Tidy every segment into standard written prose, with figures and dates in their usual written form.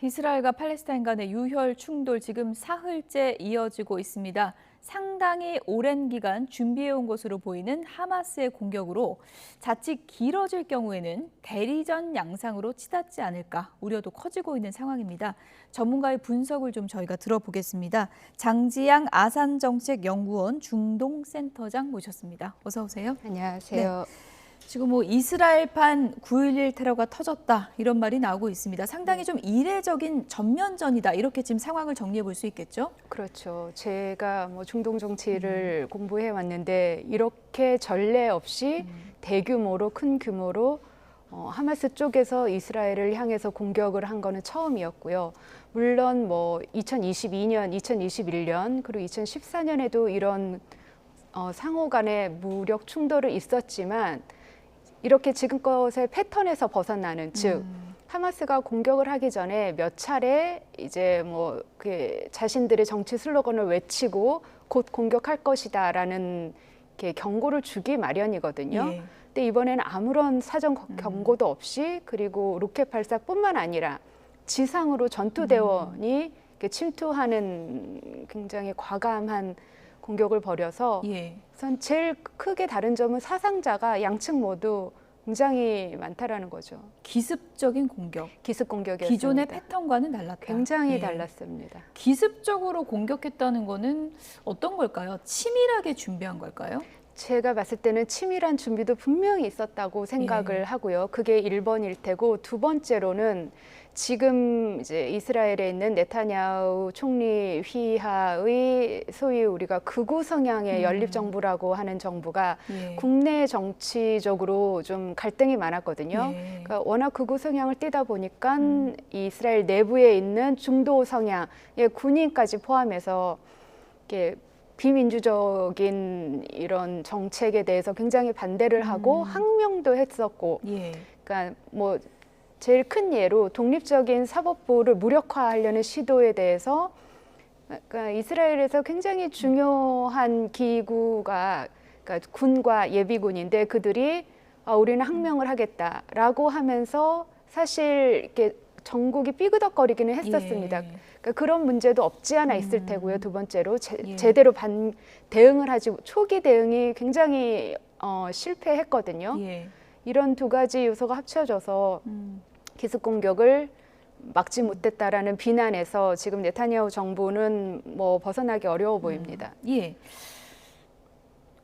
이스라엘과 팔레스타인 간의 유혈 충돌 지금 사흘째 이어지고 있습니다. 상당히 오랜 기간 준비해온 것으로 보이는 하마스의 공격으로 자칫 길어질 경우에는 대리전 양상으로 치닫지 않을까 우려도 커지고 있는 상황입니다. 전문가의 분석을 좀 저희가 들어보겠습니다. 장지양 아산정책연구원 중동센터장 모셨습니다. 어서 오세요. 안녕하세요. 네. 지금 이스라엘판 9.11 테러가 터졌다 이런 말이 나오고 있습니다. 상당히 좀 이례적인 전면전이다 이렇게 지금 상황을 정리해 볼 수 있겠죠? 그렇죠. 제가 중동 정치를 공부해 왔는데 이렇게 전례 없이 대규모로 큰 규모로 하마스 쪽에서 이스라엘을 향해서 공격을 한 거는 처음이었고요. 물론 2022년, 2021년 그리고 2014년에도 이런 상호 간의 무력 충돌은 있었지만 이렇게 지금껏의 패턴에서 벗어나는 즉 하마스가 공격을 하기 전에 몇 차례 이제 자신들의 정치 슬로건을 외치고 곧 공격할 것이다라는 경고를 주기 마련이거든요. 예. 근데 이번에는 아무런 사전 경고도 없이 그리고 로켓 발사뿐만 아니라 지상으로 전투대원이 침투하는 굉장히 과감한 공격을 벌여서 우선 제일 크게 다른 점은 사상자가 양측 모두 굉장히 많다라는 거죠. 기습적인 공격. 기습 공격이었습니다. 기존의 패턴과는 달랐다. 굉장히 달랐습니다. 기습적으로 공격했다는 거는 어떤 걸까요? 치밀하게 준비한 걸까요? 제가 봤을 때는 치밀한 준비도 분명히 있었다고 생각을 하고요. 그게 1번일 테고 두 번째로는 지금 이제 이스라엘에 있는 네타냐후 총리 휘하의 소위 우리가 극우 성향의 연립 정부라고 하는 정부가 국내 정치적으로 좀 갈등이 많았거든요. 그러니까 워낙 극우 성향을 띠다 보니까 이스라엘 내부에 있는 중도 성향의 군인까지 포함해서 이렇게 비민주적인 이런 정책에 대해서 굉장히 반대를 하고 항명도 했었고, 그러니까 제일 큰 예로 독립적인 사법부를 무력화하려는 시도에 대해서 그러니까 이스라엘에서 굉장히 중요한 기구가 그러니까 군과 예비군인데 그들이 우리는 항명을 하겠다라고 하면서 사실 이렇게 전국이 삐그덕거리기는 했었습니다. 그러니까 그런 문제도 없지 않아 있을 테고요. 두 번째로 제대로 대응을 하지 초기 대응이 굉장히 실패했거든요. 이런 두 가지 요소가 합쳐져서 기습 공격을 막지 못했다라는 비난에서 지금 네타냐후 정부는 벗어나기 어려워 보입니다.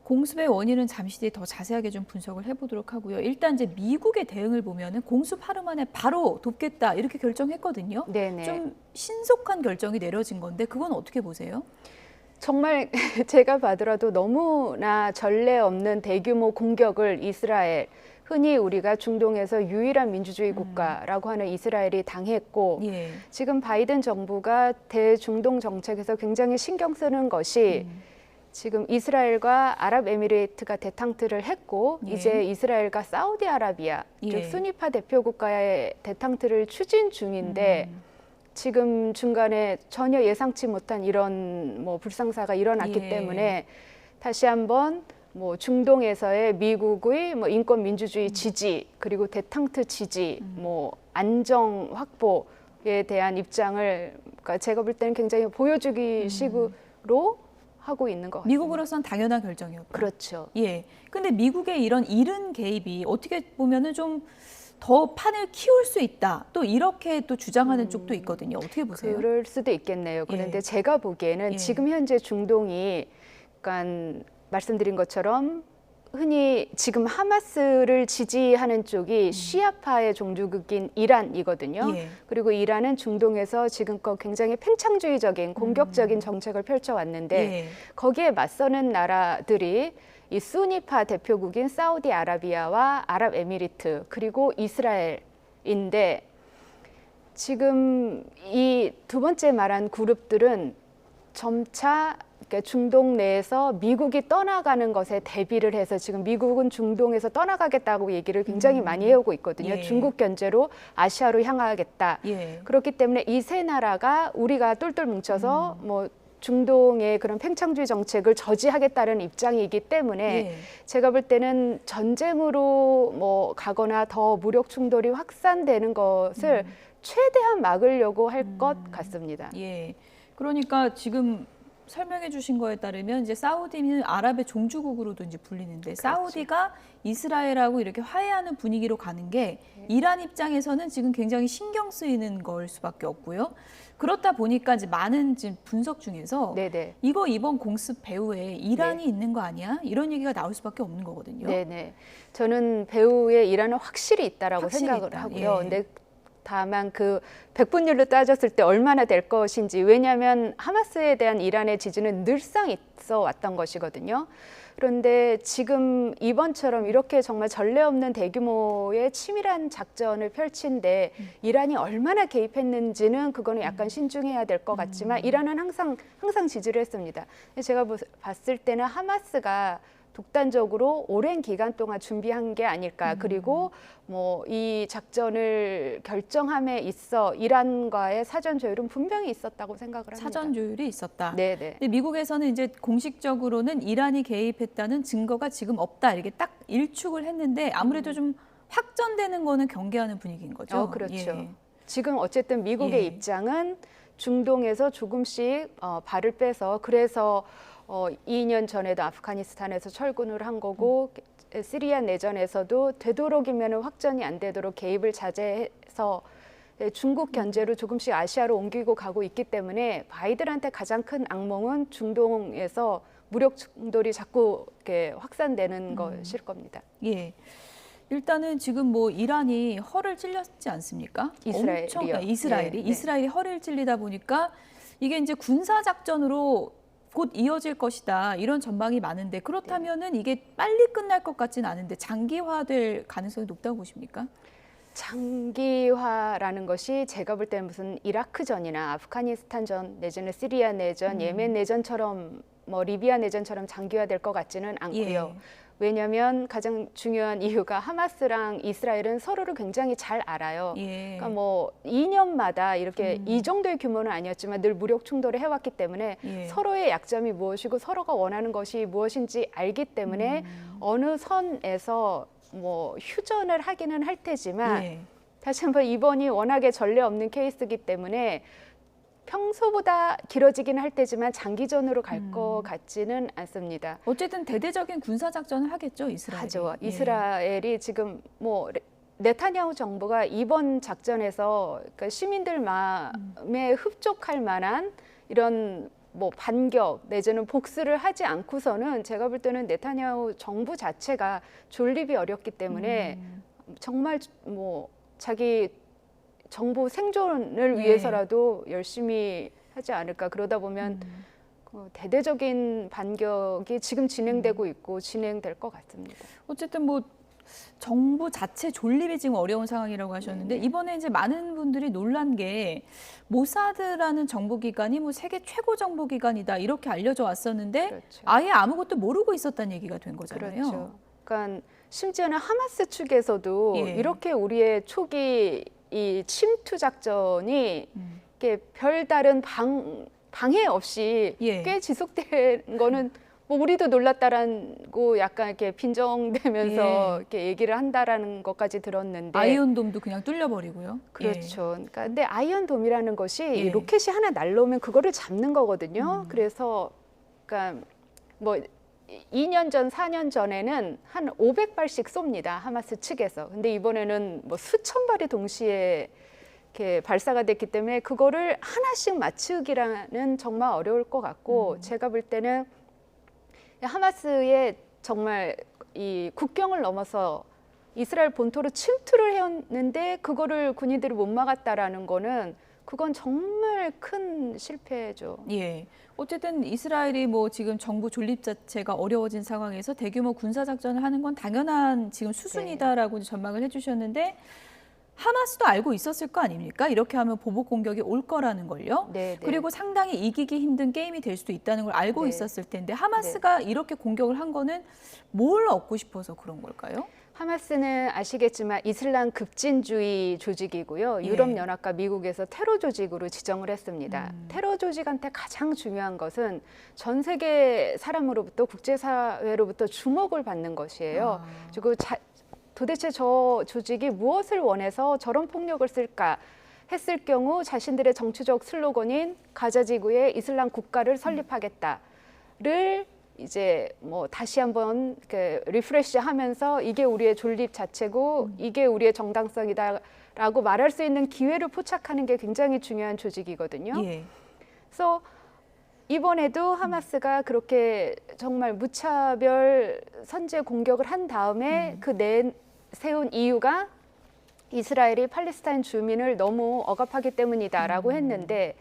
공습의 원인은 잠시 뒤에 더 자세하게 좀 분석을 해보도록 하고요. 일단 이제 미국의 대응을 보면은 공습 하루 만에 바로 돕겠다 이렇게 결정했거든요. 네네. 좀 신속한 결정이 내려진 건데 그건 어떻게 보세요? 정말 제가 봐더라도 너무나 전례 없는 대규모 공격을 이스라엘, 흔히 우리가 중동에서 유일한 민주주의 국가라고 하는 이스라엘이 당했고 지금 바이든 정부가 대중동 정책에서 굉장히 신경 쓰는 것이 지금 이스라엘과 아랍에미리트가 대탕트를 했고 이제 이스라엘과 사우디아라비아 즉 수니파 대표 국가의 대탕트를 추진 중인데 지금 중간에 전혀 예상치 못한 이런 불상사가 일어났기 때문에 다시 한번 중동에서의 미국의 인권 민주주의 지지 그리고 대탕트 지지 안정 확보에 대한 입장을 그러니까 제가 볼 때는 굉장히 보여주기 식으로 하고 있는 것 같습니다. 미국으로선 당연한 결정이었고. 그렇죠. 근데 미국의 이런 이른 개입이 어떻게 보면은 좀 더 판을 키울 수 있다. 또 이렇게 또 주장하는 쪽도 있거든요. 어떻게 보세요? 그럴 수도 있겠네요. 그런데 제가 보기에는 지금 현재 중동이 그러니까 말씀드린 것처럼 흔히 지금 하마스를 지지하는 쪽이 시아파의 종주국인 이란이거든요. 그리고 이란은 중동에서 지금껏 굉장히 팽창주의적인 공격적인 정책을 펼쳐왔는데 거기에 맞서는 나라들이 이 수니파 대표국인 사우디아라비아와 아랍에미리트 그리고 이스라엘인데 지금 이 두 번째 말한 그룹들은 점차 중동 내에서 미국이 떠나가는 것에 대비를 해서 지금 미국은 중동에서 떠나가겠다고 얘기를 굉장히 많이 해오고 있거든요. 중국 견제로 아시아로 향하겠다. 그렇기 때문에 이 세 나라가 우리가 똘똘 뭉쳐서 중동의 그런 팽창주의 정책을 저지하겠다는 입장이기 때문에 예. 제가 볼 때는 전쟁으로 뭐 가거나 더 무력 충돌이 확산되는 것을 최대한 막으려고 할 것 같습니다. 예. 그러니까 지금 설명해 주신 거에 따르면 이제 사우디는 아랍의 종주국으로도 이제 불리는데 그렇죠. 사우디가 이스라엘하고 이렇게 화해하는 분위기로 가는 게 이란 입장에서는 지금 굉장히 신경 쓰이는 걸 수밖에 없고요. 그렇다 보니까 이제 많은 지금 분석 중에서 네네. 이거 이번 공습 배후에 이란이 네. 있는 거 아니야? 이런 얘기가 나올 수밖에 없는 거거든요. 네네. 저는 배후에 이란은 확실히 있다라고 확실히 생각을 있다. 하고요. 예. 근데 다만 그 백분율로 따졌을 때 얼마나 될 것인지, 왜냐하면 하마스에 대한 이란의 지지는 늘상 있어 왔던 것이거든요. 그런데 지금 이번처럼 이렇게 정말 전례 없는 대규모의 치밀한 작전을 펼친데 이란이 얼마나 개입했는지는 그거는 약간 신중해야 될 것 같지만 이란은 항상 지지를 했습니다. 제가 봤을 때는 하마스가 독단적으로 오랜 기간 동안 준비한 게 아닐까. 그리고 뭐 이 작전을 결정함에 있어 이란과의 사전 조율은 분명히 있었다고 생각을 합니다. 사전 조율이 있었다. 네네. 근데 미국에서는 이제 공식적으로는 이란이 개입했다는 증거가 지금 없다 이렇게 딱 일축을 했는데 아무래도 좀 확전되는 거는 경계하는 분위기인 거죠. 그렇죠. 예. 지금 어쨌든 미국의 예. 입장은 중동에서 조금씩 발을 빼서, 그래서 2년 전에도 아프가니스탄에서 철군을 한 거고 시리아 내전에서도 되도록이면 확전이 안 되도록 개입을 자제해서 중국 견제로 조금씩 아시아로 옮기고 가고 있기 때문에 바이든한테 가장 큰 악몽은 중동에서 무력 충돌이 자꾸 이렇게 확산되는 것일 겁니다. 예. 일단은 지금 뭐 이란이 허를 찔렸지 않습니까? 이스라엘이요. 이스라엘이 네. 이스라엘이 허를 찔리다 보니까 이게 이제 군사 작전으로 곧 이어질 것이다 이런 전망이 많은데 그렇다면은 이게 빨리 끝날 것 같지는 않은데 장기화될 가능성이 높다고 보십니까? 장기화라는 것이 제가 볼 때는 무슨 이라크전이나 아프가니스탄전 내지는 시리아 내전, 예멘 내전처럼 뭐 리비아 내전처럼 장기화될 것 같지는 않고요. 예. 왜냐하면 가장 중요한 이유가 하마스랑 이스라엘은 서로를 굉장히 잘 알아요. 예. 그러니까 뭐 2년마다 이렇게 이 정도의 규모는 아니었지만 늘 무력 충돌을 해왔기 때문에 예. 서로의 약점이 무엇이고 서로가 원하는 것이 무엇인지 알기 때문에 어느 선에서 뭐 휴전을 하기는 할 테지만 예. 다시 한번 이번이 워낙에 전례 없는 케이스이기 때문에 평소보다 길어지긴 할 테지만 장기전으로 갈 것 같지는 않습니다. 어쨌든 대대적인 군사 작전을 하겠죠, 이스라엘이. 하죠. 예. 이스라엘이 지금 뭐 네타냐후 정부가 이번 작전에서 그러니까 시민들 마음에 흡족할 만한 이런 뭐 반격 내지는 복수를 하지 않고서는 제가 볼 때는 네타냐후 정부 자체가 존립이 어렵기 때문에 정말 뭐 자기 정부 생존을 예. 위해서라도 열심히 하지 않을까. 그러다 보면 대대적인 반격이 지금 진행되고 있고 진행될 것 같습니다. 어쨌든 뭐 정부 자체 존립이 지금 어려운 상황이라고 하셨는데 이번에 이제 많은 분들이 놀란 게 모사드라는 정보기관이 뭐 세계 최고 정보기관이다 이렇게 알려져 왔었는데 그렇죠. 아예 아무것도 모르고 있었다는 얘기가 된 거잖아요. 그렇죠. 그러니까 심지어는 하마스 측에서도 예. 이렇게 우리의 초기 이 침투 작전이 이렇게 별다른 방해 없이 예. 꽤 지속된 거는 뭐 우리도 놀랐다라고 약간 이렇게 빈정대면서 예. 이렇게 얘기를 한다라는 것까지 들었는데 아이언돔도 그냥 뚫려버리고요. 그렇죠. 그러니까 근데 아이언돔이라는 것이 예. 이 로켓이 하나 날라오면 그거를 잡는 거거든요. 그래서 그러니까 뭐 2년 전, 4년 전에는 한 500발씩 쏩니다. 하마스 측에서. 근데 이번에는 뭐 수천 발이 동시에 이렇게 발사가 됐기 때문에 그거를 하나씩 맞추기라는 정말 어려울 것 같고 제가 볼 때는 하마스의 정말 이 국경을 넘어서 이스라엘 본토로 침투를 해왔는데 그거를 군인들이 못 막았다라는 거는 그건 정말 큰 실패죠. 예. 어쨌든 이스라엘이 뭐 지금 정부 존립 자체가 어려워진 상황에서 대규모 군사 작전을 하는 건 당연한 지금 수순이다라고 전망을 해주셨는데 하마스도 알고 있었을 거 아닙니까? 이렇게 하면 보복 공격이 올 거라는 걸요. 네, 네. 그리고 상당히 이기기 힘든 게임이 될 수도 있다는 걸 알고 네. 있었을 텐데 하마스가 이렇게 공격을 한 거는 뭘 얻고 싶어서 그런 걸까요? 하마스는 아시겠지만 이슬람 급진주의 조직이고요. 예. 유럽연합과 미국에서 테러 조직으로 지정을 했습니다. 테러 조직한테 가장 중요한 것은 전 세계 사람으로부터 국제사회로부터 주목을 받는 것이에요. 그리고 도대체 저 조직이 무엇을 원해서 저런 폭력을 쓸까 했을 경우 자신들의 정치적 슬로건인 가자 지구에 이슬람 국가를 설립하겠다를 이제 뭐 다시 한번 리프레시하면서 이게 우리의 존립 자체고 이게 우리의 정당성이다라고 말할 수 있는 기회를 포착하는 게 굉장히 중요한 조직이거든요. 예. 그래서 이번에도 하마스가 그렇게 정말 무차별 선제 공격을 한 다음에 그 내세운 이유가 이스라엘이 팔레스타인 주민을 너무 억압하기 때문이다라고 했는데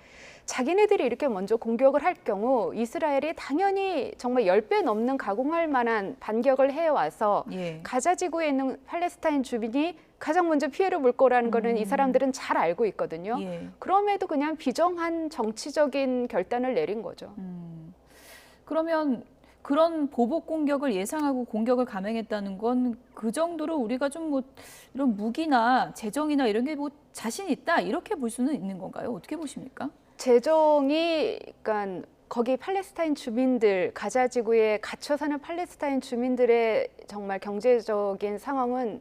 자기네들이 이렇게 먼저 공격을 할 경우 이스라엘이 당연히 정말 10배 넘는 가공할 만한 반격을 해와서 예. 가자 지구에 있는 팔레스타인 주민이 가장 먼저 피해를 볼 거라는 거는 이 사람들은 잘 알고 있거든요. 예. 그럼에도 그냥 비정한 정치적인 결단을 내린 거죠. 그러면 그런 보복 공격을 예상하고 공격을 감행했다는 건 그 정도로 우리가 좀 뭐 이런 무기나 재정이나 이런 게 뭐 자신 있다 이렇게 볼 수는 있는 건가요? 어떻게 보십니까? 재정이 그러니까 거기 팔레스타인 주민들 가자 지구에 갇혀 사는 팔레스타인 주민들의 정말 경제적인 상황은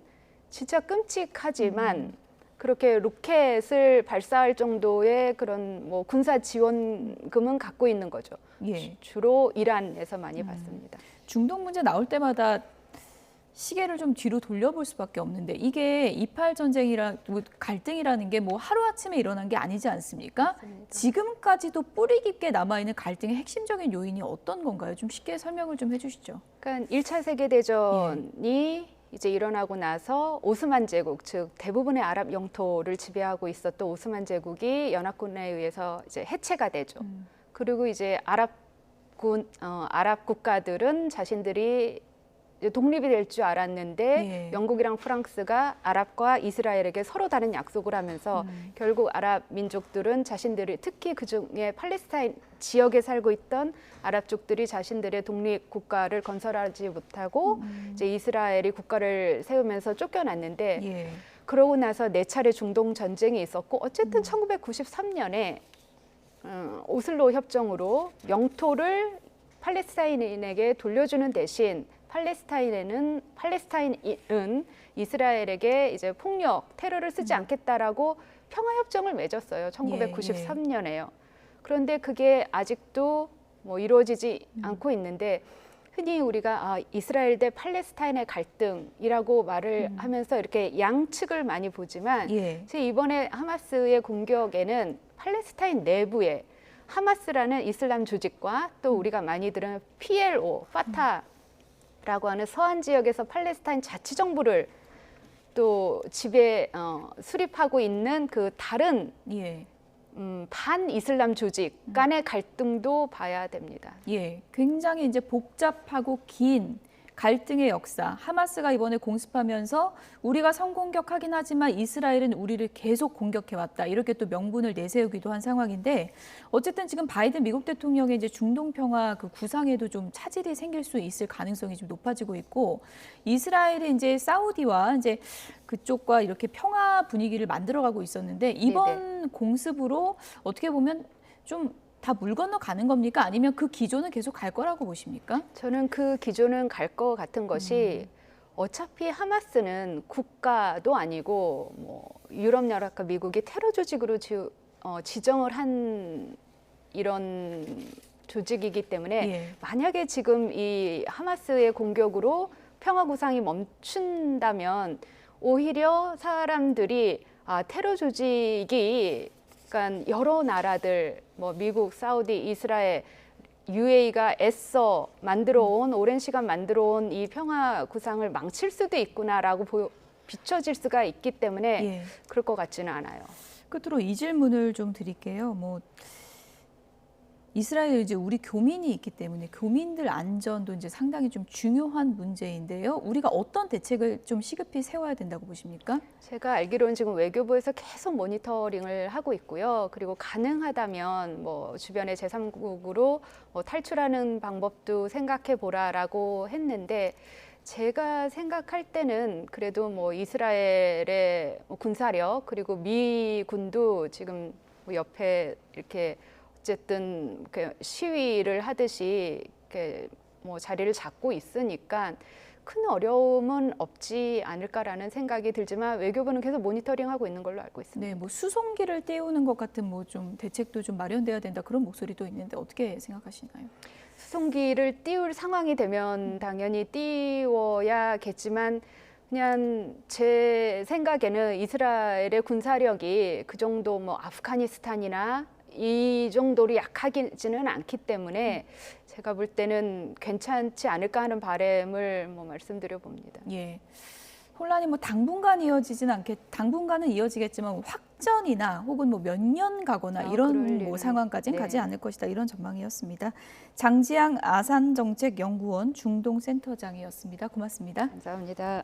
진짜 끔찍하지만 그렇게 로켓을 발사할 정도의 그런 뭐 군사 지원금은 갖고 있는 거죠. 예. 주로 이란에서 많이 받습니다. 중동 문제 나올 때마다 시계를 좀 뒤로 돌려볼 수밖에 없는데 이게 이팔 전쟁이라 갈등이라는 게 뭐 하루아침에 일어난 게 아니지 않습니까? 맞습니다. 지금까지도 뿌리 깊게 남아있는 갈등의 핵심적인 요인이 어떤 건가요? 좀 쉽게 설명을 좀 해주시죠. 그러니까 1차 세계대전이 이제 일어나고 나서 오스만 제국, 즉 대부분의 아랍 영토를 지배하고 있었던 오스만 제국이 연합군에 의해서 이제 해체가 되죠. 그리고 이제 아랍 국가들은 자신들이 이제 독립이 될 줄 알았는데 예. 영국이랑 프랑스가 아랍과 이스라엘에게 서로 다른 약속을 하면서 결국 아랍 민족들은 자신들이 특히 그중에 팔레스타인 지역에 살고 있던 아랍족들이 자신들의 독립 국가를 건설하지 못하고 이제 이스라엘이 국가를 세우면서 쫓겨났는데 예. 그러고 나서 4차례 중동 전쟁이 있었고 어쨌든 1993년에 오슬로 협정으로 영토를 팔레스타인에게 돌려주는 대신 팔레스타인은 이스라엘에게 이제 폭력, 테러를 쓰지 않겠다라고 평화협정을 맺었어요. 1993년에요. 그런데 그게 아직도 뭐 이루어지지 않고 있는데 흔히 우리가 이스라엘 대 팔레스타인의 갈등이라고 말을 하면서 이렇게 양측을 많이 보지만 예. 이번에 하마스의 공격에는 팔레스타인 내부에 하마스라는 이슬람 조직과 또 우리가 많이 들은 PLO, 파타라고 하는 서한 지역에서 팔레스타인 자치정부를 또 수립하고 있는 그 다른 예. 반이슬람 조직 간의 갈등도 봐야 됩니다. 예, 굉장히 이제 복잡하고 긴 갈등의 역사. 하마스가 이번에 공습하면서 우리가 성공격하긴 하지만 이스라엘은 우리를 계속 공격해왔다. 이렇게 또 명분을 내세우기도 한 상황인데 어쨌든 지금 바이든 미국 대통령의 이제 중동 평화 그 구상에도 좀 차질이 생길 수 있을 가능성이 좀 높아지고 있고 이스라엘이 이제 사우디와 이제 그쪽과 이렇게 평화 분위기를 만들어가고 있었는데 이번 공습으로 어떻게 보면 좀 다 물 건너 가는 겁니까? 아니면 그 기조는 계속 갈 거라고 보십니까? 저는 그 기조는 갈 것 같은 것이 어차피 하마스는 국가도 아니고 뭐 유럽연합과 미국이 테러 조직으로 지정을 한 이런 조직이기 때문에 예. 만약에 지금 이 하마스의 공격으로 평화 구상이 멈춘다면 오히려 사람들이 테러 조직이 그러니까 여러 나라들 뭐 미국, 사우디, 이스라엘, UAE가 애써 만들어온 오랜 시간 만들어온 이 평화 구상을 망칠 수도 있구나라고 비춰질 수가 있기 때문에 예. 그럴 것 같지는 않아요. 끝으로 이 질문을 좀 드릴게요. 뭐 이스라엘 이제 우리 교민이 있기 때문에 교민들 안전도 이제 상당히 좀 중요한 문제인데요. 우리가 어떤 대책을 좀 시급히 세워야 된다고 보십니까? 제가 알기로는 지금 외교부에서 계속 모니터링을 하고 있고요. 그리고 가능하다면 뭐 주변의 제3국으로 뭐 탈출하는 방법도 생각해 보라라고 했는데 제가 생각할 때는 그래도 뭐 이스라엘의 뭐 군사력 그리고 미군도 지금 뭐 옆에 이렇게 어쨌든 그 시위를 하듯이 이렇게 뭐 자리를 잡고 있으니까 큰 어려움은 없지 않을까라는 생각이 들지만 외교부는 계속 모니터링하고 있는 걸로 알고 있습니다. 네, 뭐 수송기를 띄우는 것 같은 뭐 좀 대책도 좀 마련돼야 된다 그런 목소리도 있는데 어떻게 생각하시나요? 수송기를 띄울 상황이 되면 당연히 띄워야겠지만 그냥 제 생각에는 이스라엘의 군사력이 그 정도 뭐 아프가니스탄이나 이 정도로 약하지는 않기 때문에 제가 볼 때는 괜찮지 않을까 하는 바람을 뭐 말씀드려 봅니다. 예. 혼란이 뭐 당분간은 이어지겠지만 확전이나 혹은 뭐 몇 년 가거나 그럴 이런 리는. 뭐 상황까지는 네. 가지 않을 것이다 이런 전망이었습니다. 장지양 아산정책연구원 중동센터장이었습니다. 고맙습니다. 감사합니다.